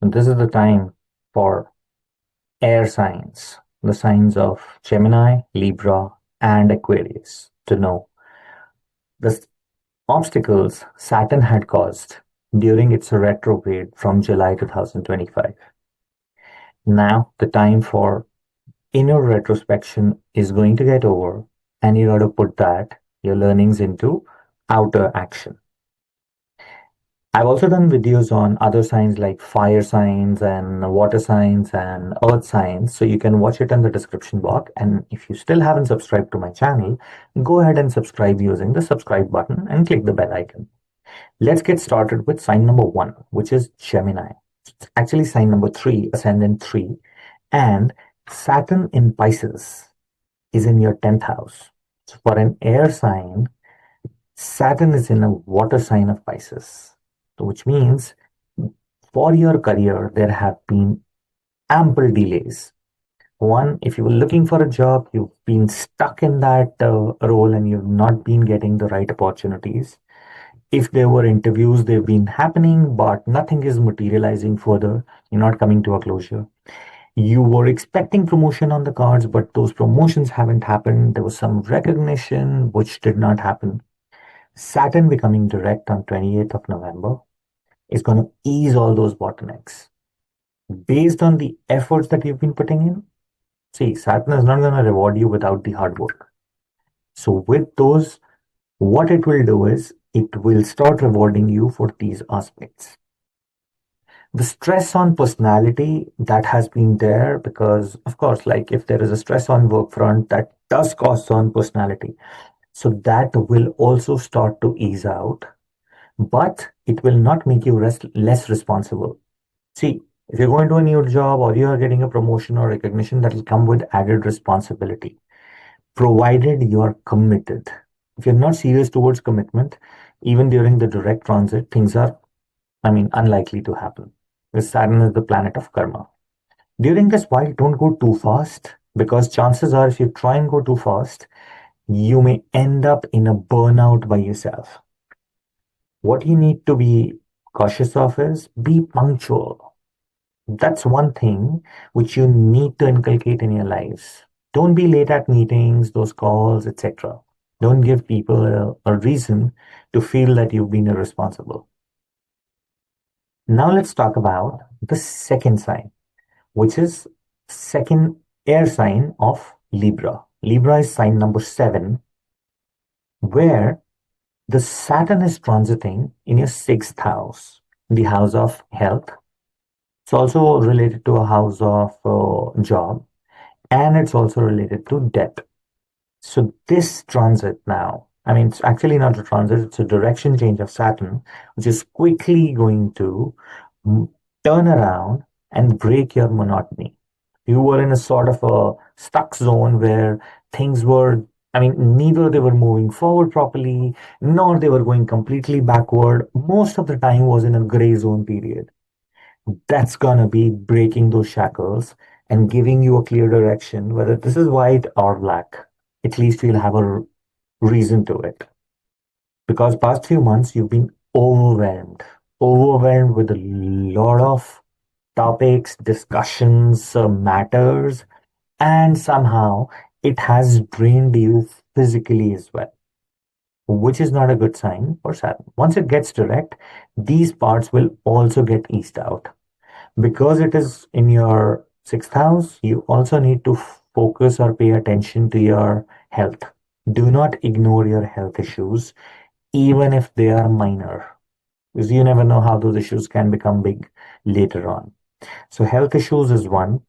And this is the time for air signs, the signs of Gemini, Libra, and Aquarius, to know the obstacles Saturn had caused during its retrograde from July 2025. Now, the time for inner retrospection is going to get over, and you got to put that, your learnings, into outer action. I've also done videos on other signs like fire signs and water signs and earth signs, so you can watch it in the description box. And if you still haven't subscribed to my channel, go ahead and subscribe using the subscribe button and click the bell icon. Let's get started with sign number one, which is Gemini. It's actually sign number three, ascendant three, and Saturn in Pisces is in your 10th house. So for an air sign, Saturn is in a water sign of Pisces. So which means for your career, there have been ample delays. One, if you were looking for a job, you've been stuck in that role and you've not been getting the right opportunities. If there were interviews, they've been happening, but nothing is materializing further. You're not coming to a closure. You were expecting promotion on the cards, but those promotions haven't happened. There was some recognition which did not happen. Saturn becoming direct on 28th of November is going to ease all those bottlenecks. Based on the efforts that you've been putting in, see, Saturn is not going to reward you without the hard work. So with those, what it will do is it will start rewarding you for these aspects. The stress on personality that has been there, because of course, like if there is a stress on work front, that does cost on personality. So that will also start to ease out, but it will not make you less responsible. See, if you're going to a new job or you are getting a promotion or recognition, that will come with added responsibility, provided you are committed. If you're not serious towards commitment, even during the direct transit, things are, unlikely to happen. Because Saturn is the planet of karma. During this while, don't go too fast, because chances are if you try and go too fast, you may end up in a burnout by yourself. What you need to be cautious of is be punctual. That's one thing which you need to inculcate in your lives. Don't be late at meetings, those calls, etc. Don't give people a reason to feel that you've been irresponsible. Now let's talk about the second sign, which is second air sign of Libra. Libra is sign number 7, where the Saturn is transiting in your 6th house, the house of health. It's also related to a house of job, and it's also related to debt. So this transit now, it's actually not a transit, it's a direction change of Saturn, which is quickly going to turn around and break your monotony. You were in a sort of a stuck zone where things were, neither they were moving forward properly, nor they were going completely backward. Most of the time was in a gray zone period. That's gonna be breaking those shackles and giving you a clear direction, whether this is white or black. At least you'll have a reason to it. Because past few months you've been overwhelmed with a lot of topics, discussions, matters, and somehow it has drained you physically as well, which is not a good sign for Saturn. Once it gets direct, these parts will also get eased out. Because it is in your 6th house, you also need to focus or pay attention to your health. Do not ignore your health issues, even if they are minor, because you never know how those issues can become big later on. So health issues is one.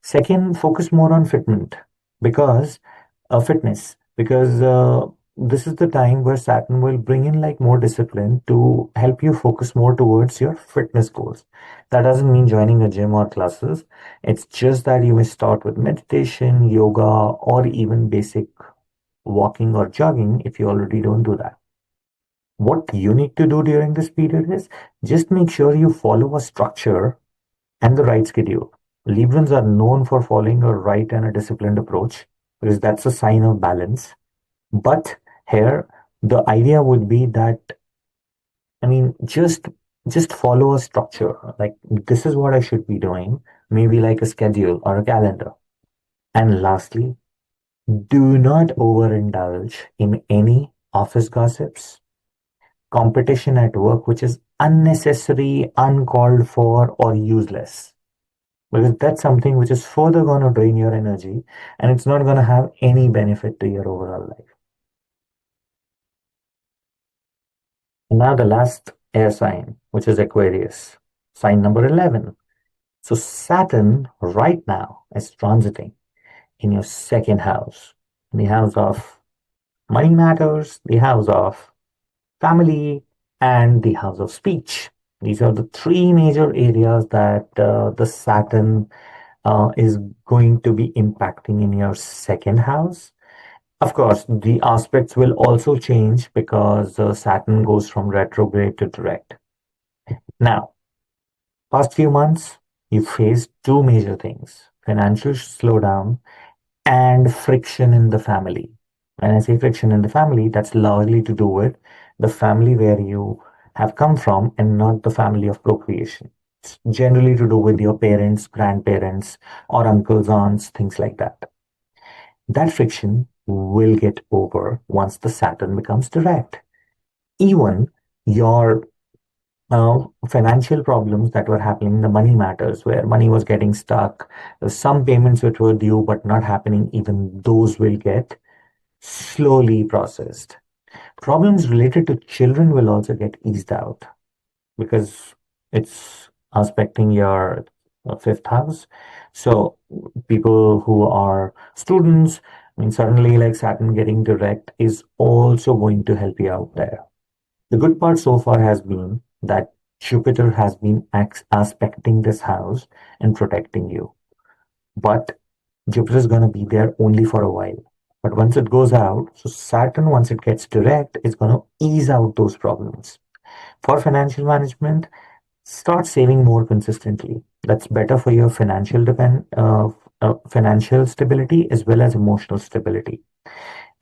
Second, focus more on fitness, because this is the time where Saturn will bring in like more discipline to help you focus more towards your fitness goals. That doesn't mean joining a gym or classes. It's just that you may start with meditation, yoga, or even basic walking or jogging if you already don't do that. What you need to do during this period is just make sure you follow a structure and the right schedule. Librans are known for following a right and a disciplined approach because that's a sign of balance. But here, the idea would be that, just Just follow a structure. Like, this is what I should be doing, maybe like a schedule or a calendar. And lastly, do not overindulge in any office gossips, competition at work, which is unnecessary, uncalled for, or useless. Because that's something which is further going to drain your energy and it's not going to have any benefit to your overall life. And now, the last air sign, which is Aquarius, sign number 11. So, Saturn right now is transiting in your second house, the house of money matters, the house of family, and the house of speech. These are the three major areas that the Saturn is going to be impacting in your second house. Of course, the aspects will also change because Saturn goes from retrograde to direct. Now, past few months, you faced two major things: financial slowdown and friction in the family. When I say friction in the family, that's largely to do with the family where you have come from and not the family of procreation. It's generally to do with your parents, grandparents, or uncles, aunts, things like that. That friction will get over once the Saturn becomes direct. Even your financial problems that were happening, the money matters, where money was getting stuck, some payments which were due but not happening, even those will get slowly processed. Problems related to children will also get eased out because it's aspecting your fifth house. So people who are students, I mean, suddenly like Saturn getting direct is also going to help you out there. The good part so far has been that Jupiter has been aspecting this house and protecting you. But Jupiter is going to be there only for a while. But once it goes out, so Saturn, once it gets direct, is going to ease out those problems. For financial management, start saving more consistently. That's better for your financial stability as well as emotional stability.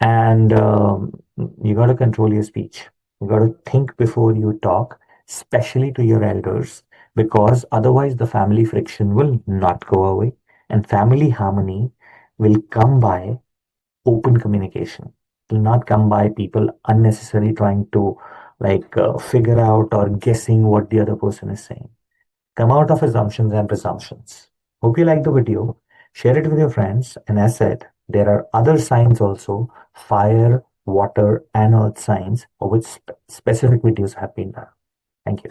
And you got to control your speech. You got to think before you talk, especially to your elders, because otherwise the family friction will not go away and family harmony will come by open communication. It will not come by people unnecessarily trying to figure out or guessing what the other person is saying. Come out of assumptions and presumptions. Hope you like the video. Share it with your friends. And as said, there are other signs also: fire, water, and earth signs, for which specific videos have been done. Thank you.